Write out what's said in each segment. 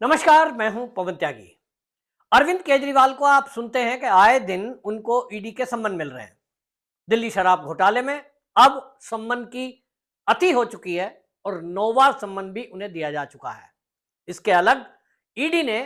नमस्कार, मैं हूं पवन त्यागी। अरविंद केजरीवाल को आप सुनते हैं कि आए दिन उनको ईडी के सम्मन मिल रहे हैं। दिल्ली शराब घोटाले में अब सम्मन की अति हो चुकी है और 9वां सम्मन भी उन्हें दिया जा चुका है। इसके अलग ईडी ने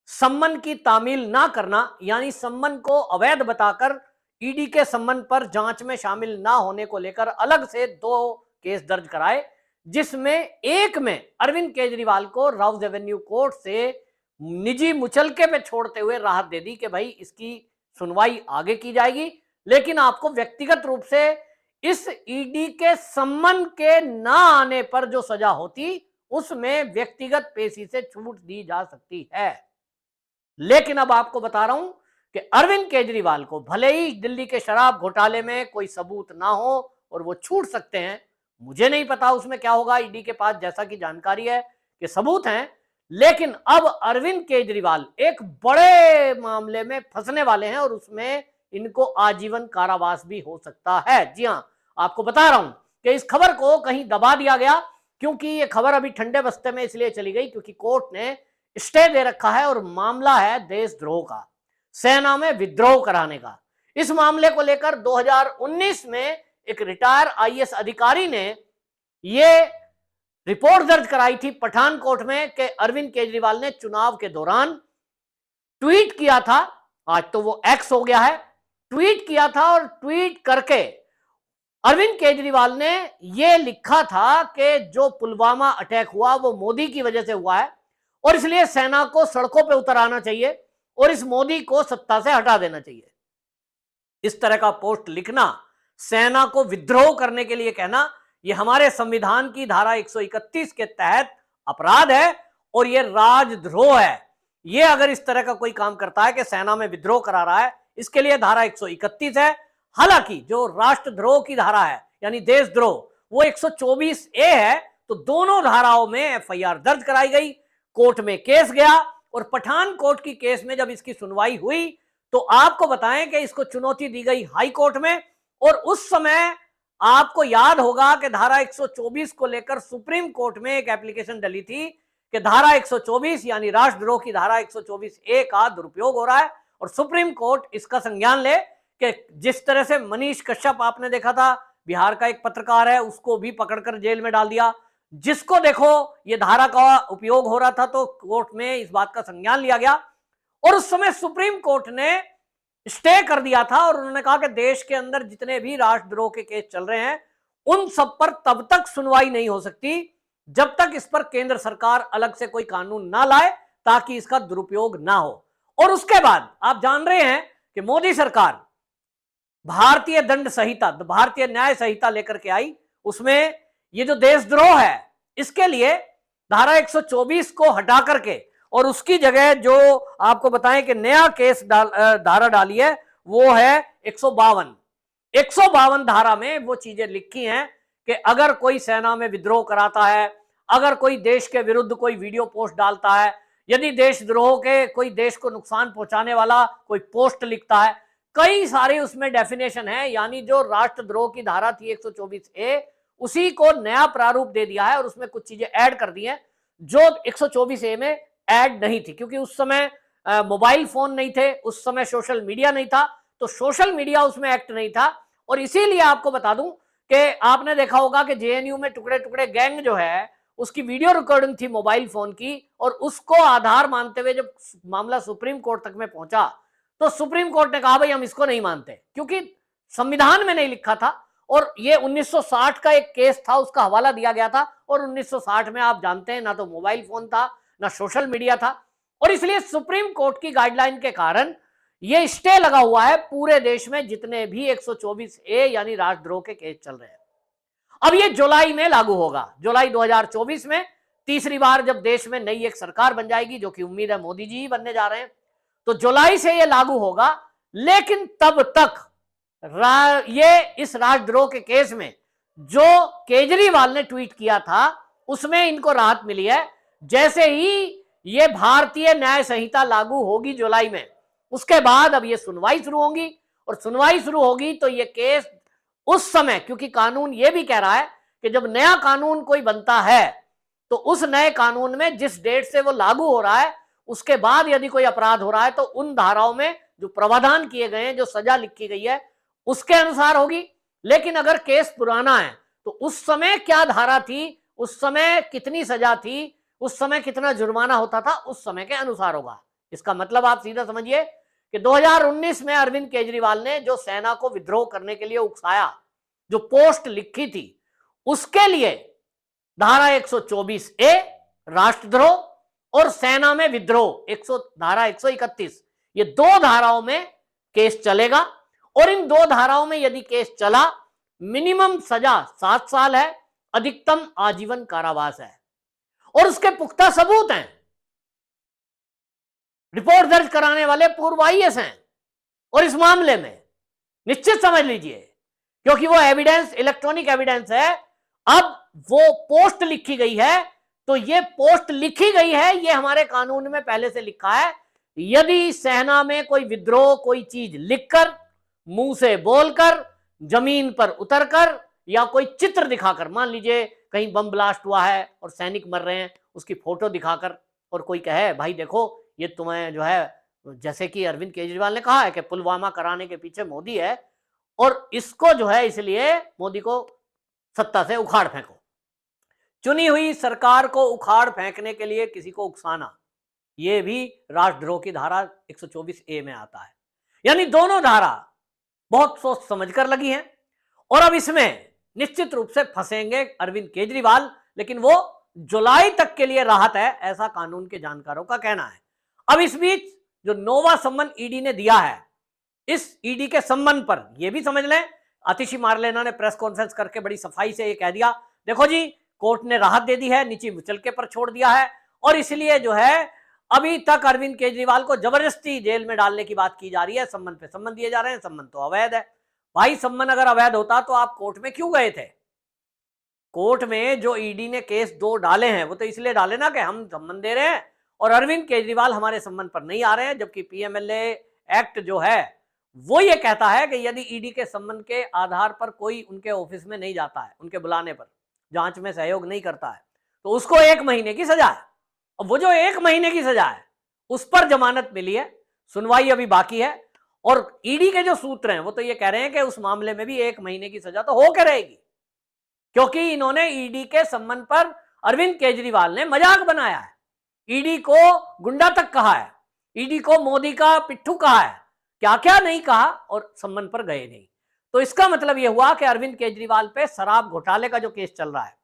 सम्मन की तामील ना करना यानी सम्मन को अवैध बताकर ईडी के सम्मन पर जांच में शामिल ना होने को लेकर अलग से 2 केस दर्ज कराए, जिसमें एक में अरविंद केजरीवाल को राउज एवेन्यू कोर्ट से निजी मुचलके पे छोड़ते हुए राहत दे दी कि भाई इसकी सुनवाई आगे की जाएगी, लेकिन आपको व्यक्तिगत रूप से इस ईडी के सम्मन के ना आने पर जो सजा होती उसमें व्यक्तिगत पेशी से छूट दी जा सकती है। लेकिन अब आपको बता रहा हूं कि अरविंद केजरीवाल को भले ही दिल्ली के शराब घोटाले में कोई सबूत ना हो और वो छूट सकते हैं, मुझे नहीं पता उसमें क्या होगा। ईडी के पास जैसा कि जानकारी है कि सबूत हैं, लेकिन अब अरविंद केजरीवाल एक बड़े मामले में फंसने वाले हैं और उसमें इनको आजीवन कारावास भी हो सकता है। जी हां, आपको बता रहा हूं कि इस खबर को कहीं दबा दिया गया, क्योंकि ये खबर अभी ठंडे बस्ते में इसलिए चली गई क्योंकि कोर्ट ने स्टे दे रखा है और मामला है देशद्रोह का, सेना में विद्रोह कराने का। इस मामले को लेकर 2019 में एक रिटायर आईएएस अधिकारी ने यह रिपोर्ट दर्ज कराई थी पठानकोट में कि अरविंद केजरीवाल ने चुनाव के दौरान ट्वीट किया था, आज तो वो एक्स हो गया है, ट्वीट किया था और ट्वीट करके अरविंद केजरीवाल ने यह लिखा था कि जो पुलवामा अटैक हुआ वो मोदी की वजह से हुआ है और इसलिए सेना को सड़कों पर उतर आना चाहिए और इस मोदी को सत्ता से हटा देना चाहिए। इस तरह का पोस्ट लिखना, सेना को विद्रोह करने के लिए कहना, यह हमारे संविधान की धारा 131 के तहत अपराध है और यह राजद्रोह है। यह अगर इस तरह का कोई काम करता है कि सेना में विद्रोह करा रहा है, इसके लिए धारा 131 है। हालांकि जो राष्ट्रद्रोह की धारा है यानी देशद्रोह वो 124A है, तो दोनों धाराओं में एफआईआर दर्ज कराई गई, कोर्ट में केस गया और पठानकोट की केस में जब इसकी सुनवाई हुई तो आपको बताएं कि इसको चुनौती दी गई हाई कोर्ट में। और उस समय आपको याद होगा कि धारा 124 को लेकर सुप्रीम कोर्ट में एक एप्लीकेशन डली थी कि धारा 124 यानी राष्ट्रद्रोह की धारा 124A का दुरुपयोग हो रहा है और सुप्रीम कोर्ट इसका संज्ञान ले कि जिस तरह से मनीष कश्यप आपने देखा था, बिहार का एक पत्रकार है, उसको भी पकड़कर जेल में डाल दिया, जिसको देखो ये धारा का उपयोग हो रहा था, तो कोर्ट में इस बात का संज्ञान लिया गया और उस समय सुप्रीम कोर्ट ने स्टे कर दिया था और उन्होंने कहा कि देश के अंदर जितने भी राष्ट्रद्रोह के केस चल रहे हैं उन सब पर तब तक सुनवाई नहीं हो सकती जब तक इस पर केंद्र सरकार अलग से कोई कानून ना लाए ताकि इसका दुरुपयोग ना हो। और उसके बाद आप जान रहे हैं कि मोदी सरकार भारतीय दंड संहिता, भारतीय न्याय संहिता लेकर के आई, उसमें ये जो देशद्रोह है इसके लिए धारा 124 को हटा करके और उसकी जगह जो आपको बताएं कि नया केस धारा डाली है वो है 152 धारा में वो चीजें लिखी हैं कि अगर कोई सेना में विद्रोह कराता है, अगर कोई देश के विरुद्ध कोई वीडियो पोस्ट डालता है, यदि देशद्रोह के कोई देश को नुकसान पहुंचाने वाला कोई पोस्ट लिखता है, कई सारे उसमें डेफिनेशन है। यानी जो राष्ट्रद्रोह की धारा थी 124A उसी को नया प्रारूप दे दिया है और उसमें कुछ चीजें ऐड कर दी हैं जो 124A में ऐड नहीं थी, क्योंकि उस समय मोबाइल फोन नहीं थे, उस समय सोशल मीडिया नहीं था, तो सोशल मीडिया उसमें एक्ट नहीं था। और इसीलिए आपको बता दूं कि आपने देखा होगा कि जेएनयू में टुकड़े टुकड़े गैंग जो है उसकी वीडियो रिकॉर्डिंग थी मोबाइल फोन की और उसको आधार मानते हुए जब मामला सुप्रीम कोर्ट तक में पहुंचा तो सुप्रीम कोर्ट ने कहा भाई हम इसको नहीं मानते, क्योंकि संविधान में नहीं लिखा था। और ये 1960 का एक केस था, उसका हवाला दिया गया था और 1960 में आप जानते हैं ना तो मोबाइल फोन था ना सोशल मीडिया था और इसलिए सुप्रीम कोर्ट की गाइडलाइन के कारण यह स्टे लगा हुआ है पूरे देश में जितने भी 124A यानी राष्ट्रद्रोह के केस चल रहे हैं। अब ये जुलाई में लागू होगा, जुलाई 2024 में तीसरी बार जब देश में नई एक सरकार बन जाएगी, जो कि उम्मीद है मोदी जी ही बनने जा रहे हैं, तो जुलाई से ये लागू होगा। लेकिन तब तक ये इस राष्ट्रद्रोह के केस में जो केजरीवाल ने ट्वीट किया था उसमें इनको राहत मिली है। जैसे ही ये भारतीय न्याय संहिता लागू होगी जुलाई में, उसके बाद अब ये सुनवाई शुरू होगी और सुनवाई शुरू होगी तो ये केस उस समय, क्योंकि कानून ये भी कह रहा है कि जब नया कानून कोई बनता है तो उस नए कानून में जिस डेट से वो लागू हो रहा है उसके बाद यदि कोई अपराध हो रहा है तो उन धाराओं में जो प्रावधान किए गए हैं, जो सजा लिखी गई है, उसके अनुसार होगी। लेकिन अगर केस पुराना है तो उस समय क्या धारा थी, उस समय कितनी सजा थी, उस समय कितना जुर्माना होता था, उस समय के अनुसार होगा। इसका मतलब आप सीधा समझिए कि 2019 में अरविंद केजरीवाल ने जो सेना को विद्रोह करने के लिए उकसाया, जो पोस्ट लिखी थी, उसके लिए धारा 124 ए राष्ट्रद्रोह और सेना में विद्रोह धारा 131, ये दो धाराओं में केस चलेगा। और इन दो धाराओं में यदि केस चला, मिनिमम सजा 7 साल है, अधिकतम आजीवन कारावास है और उसके पुख्ता सबूत हैं। रिपोर्ट दर्ज कराने वाले पूर्व आईएएस हैं और इस मामले में निश्चित समझ लीजिए, क्योंकि वो एविडेंस इलेक्ट्रॉनिक एविडेंस है। अब वो पोस्ट लिखी गई है, तो ये पोस्ट लिखी गई है, ये हमारे कानून में पहले से लिखा है। यदि सेना में कोई विद्रोह, कोई चीज लिखकर, मुंह से बोलकर, जमीन पर उतरकर या कोई चित्र दिखाकर, मान लीजिए कहीं बम ब्लास्ट हुआ है और सैनिक मर रहे हैं, उसकी फोटो दिखाकर और कोई कहे भाई देखो ये तुम्हें जो है, जैसे कि अरविंद केजरीवाल ने कहा है कि पुलवामा कराने के पीछे मोदी है और इसको जो है इसलिए मोदी को सत्ता से उखाड़ फेंको। चुनी हुई सरकार को उखाड़ फेंकने के लिए किसी को उकसाना, यह भी राष्ट्रद्रोह की धारा 124 ए में आता है। यानी दोनों धारा बहुत सोच समझकर लगी हैं और अब इसमें निश्चित रूप से फंसेंगे अरविंद केजरीवाल, लेकिन वो जुलाई तक के लिए राहत है, ऐसा कानून के जानकारों का कहना है। अब इस बीच जो नोवा सम्मन ईडी ने दिया है, इस ईडी के सम्मन पर यह भी समझ लें, आतिशी मारलेना ने प्रेस कॉन्फ्रेंस करके बड़ी सफाई से यह कह दिया, देखो जी कोर्ट ने राहत दे दी है, नीचे मुचलके पर छोड़ दिया है और इसलिए जो है अभी तक अरविंद केजरीवाल को जबरदस्ती जेल में डालने की बात की जा रही है, सम्मन पे सम्मन दिए जा रहे हैं, सम्मन तो अवैध है। भाई सम्मन अगर अवैध होता तो आप कोर्ट में क्यों गए थे? कोर्ट में जो ईडी ने केस 2 डाले हैं वो तो इसलिए डाले ना कि हम सम्मन दे रहे हैं और अरविंद केजरीवाल हमारे सम्मन पर नहीं आ रहे हैं, जबकि पीएमएलए एक्ट जो है वो ये कहता है कि यदि ईडी के सम्मन के आधार पर कोई उनके ऑफिस में नहीं जाता है, उनके बुलाने पर जांच में सहयोग नहीं करता है, तो उसको 1 महीने की सजा है। और वो जो 1 महीने की सजा है उस पर जमानत मिली है, सुनवाई अभी बाकी है और ईडी के जो सूत्र हैं वो तो ये कह रहे हैं कि उस मामले में भी 1 महीने की सजा तो होकर रहेगी, क्योंकि इन्होंने ईडी के सम्मन पर अरविंद केजरीवाल ने मजाक बनाया है, ईडी को गुंडा तक कहा है, ईडी को मोदी का पिट्ठू कहा है, क्या क्या नहीं कहा और सम्मन पर गए नहीं। तो इसका मतलब यह हुआ कि अरविंद केजरीवाल पे शराब घोटाले का जो केस चल रहा है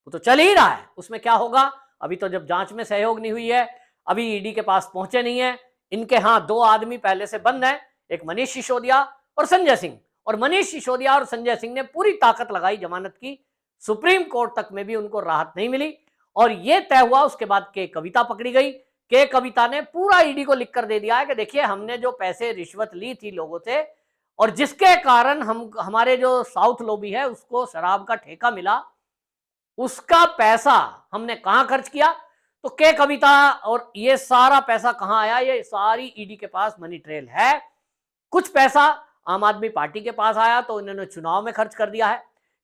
वो तो चल ही रहा है, उसमें क्या होगा अभी तो जब जांच में सहयोग नहीं हुई है, अभी ईडी के पास पहुंचे नहीं है। इनके हाथ 2 आदमी पहले से बंद हैं, एक मनीष सिसोदिया और संजय सिंह, और मनीष सिसोदिया और संजय सिंह ने पूरी ताकत लगाई जमानत की, सुप्रीम कोर्ट तक में भी उनको राहत नहीं मिली और यह तय हुआ। उसके बाद के कविता पकड़ी गई, के कविता ने पूरा ईडी को लिखकर दे दिया है कि देखिए हमने जो पैसे रिश्वत ली थी लोगों से और जिसके कारण हमारे जो साउथ लॉबी है उसको शराब का ठेका मिला, उसका पैसा हमने कहां खर्च किया, तो के कविता और ये सारा पैसा कहां आया, ये सारी ईडी के पास मनी ट्रेल है। कुछ पैसा आम आदमी पार्टी के पास आया तो इन्होंने चुनाव में खर्च कर दिया है,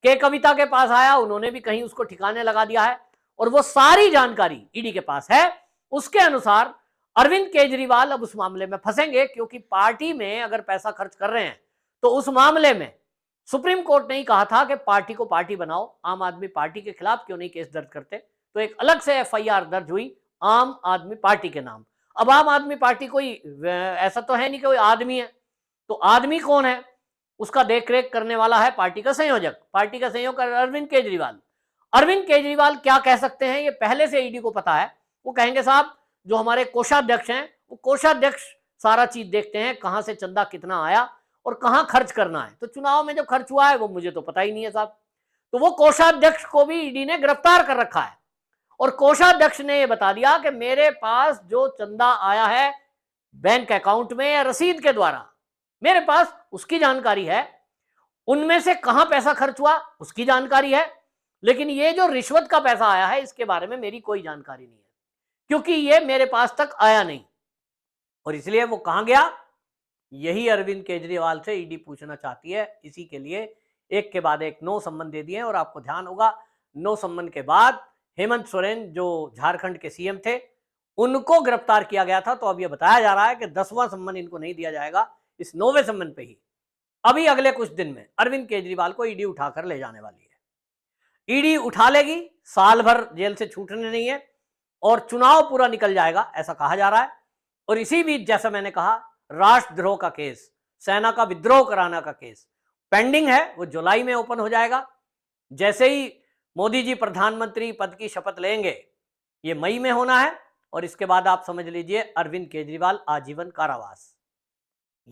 के कविता के पास आया उन्होंने भी कहीं उसको ठिकाने लगा दिया है और वो सारी जानकारी ईडी के पास है। उसके अनुसार अरविंद केजरीवाल अब उस मामले में फंसेंगे, क्योंकि पार्टी में अगर पैसा खर्च कर रहे हैं तो उस मामले में सुप्रीम कोर्ट ने ही कहा था कि पार्टी को पार्टी बनाओ, आम आदमी पार्टी के खिलाफ क्यों नहीं केस दर्ज करते, तो एक अलग से एफआईआर दर्ज हुई आम आदमी पार्टी के नाम। अब आम आदमी पार्टी कोई ऐसा तो है नहीं कि कोई आदमी है, तो आदमी कौन है, उसका देखरेख करने वाला है पार्टी का संयोजक, पार्टी का संयोजक अरविंद केजरीवाल। अरविंद केजरीवाल क्या कह सकते हैं ये पहले से ईडी को पता है, वो कहेंगे साहब जो हमारे कोषाध्यक्ष हैं वो कोषाध्यक्ष सारा चीज देखते हैं, कहां से चंदा कितना आया और कहां खर्च करना है, तो चुनाव में जब खर्च हुआ है वो मुझे तो पता ही नहीं है साहब। तो वो कोषाध्यक्ष को भी ईडी ने गिरफ्तार कर रखा है और कोषाध्यक्ष ने ये बता दिया कि मेरे पास जो चंदा आया है बैंक अकाउंट में या रसीद के द्वारा मेरे पास उसकी जानकारी है, उनमें से कहां पैसा खर्च हुआ उसकी जानकारी है, लेकिन ये जो रिश्वत का पैसा आया है इसके बारे में मेरी कोई जानकारी नहीं है, क्योंकि ये मेरे पास तक आया नहीं। और इसलिए वो कहां गया, यही अरविंद केजरीवाल से ईडी पूछना चाहती है। इसी के लिए एक के बाद एक 9 सम्मन दे दिए और आपको ध्यान होगा 9 सम्मन के बाद हेमंत सोरेन जो झारखंड के सीएम थे, उनको गिरफ्तार किया गया था। तो अब यह बताया जा रहा है कि 10वां सम्मन इनको नहीं दिया जाएगा, इस 9वें सम्मन पे ही अभी अगले कुछ दिन में अरविंद केजरीवाल को ईडी उठाकर ले जाने वाली है। ईडी उठा लेगी, साल भर जेल से छूटने नहीं है और चुनाव पूरा निकल जाएगा, ऐसा कहा जा रहा है। और इसी बीच जैसा मैंने कहा, राष्ट्रद्रोह का केस, सेना का विद्रोह कराना का केस पेंडिंग है, वो जुलाई में ओपन हो जाएगा। जैसे ही मोदी जी प्रधानमंत्री पद की शपथ लेंगे, ये मई में होना है, और इसके बाद आप समझ लीजिए अरविंद केजरीवाल आजीवन कारावास।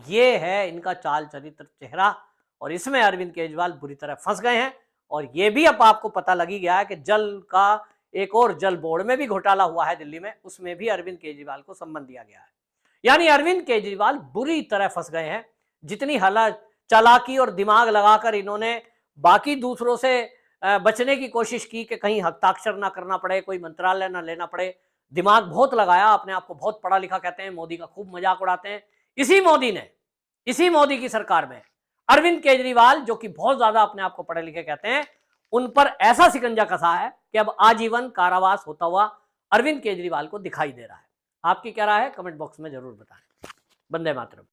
ये है इनका चाल चरित्र चेहरा, और इसमें अरविंद केजरीवाल बुरी तरह फंस गए हैं। और ये भी अब आपको पता लग ही गया है कि जल का एक और जल बोर्ड में भी घोटाला हुआ है दिल्ली में, उसमें भी अरविंद केजरीवाल को सम्मन दिया गया है। यानी अरविंद केजरीवाल बुरी तरह फंस गए हैं। जितनी चालाकी और दिमाग लगाकर इन्होंने बाकी दूसरों से बचने की कोशिश की कि कहीं हस्ताक्षर ना करना पड़े, कोई मंत्रालय ना लेना पड़े, दिमाग बहुत लगाया, अपने आप को बहुत पढ़ा लिखा कहते हैं, मोदी का खूब मजाक उड़ाते हैं। इसी मोदी की सरकार में अरविंद केजरीवाल, जो कि बहुत ज्यादा अपने आप को पढ़े लिखे कहते हैं, उन पर ऐसा शिकंजा कसा है कि अब आजीवन कारावास होता हुआ अरविंद केजरीवाल को दिखाई दे रहा है। आपकी क्या राय है, कमेंट बॉक्स में जरूर बताएं। वंदे मातरम।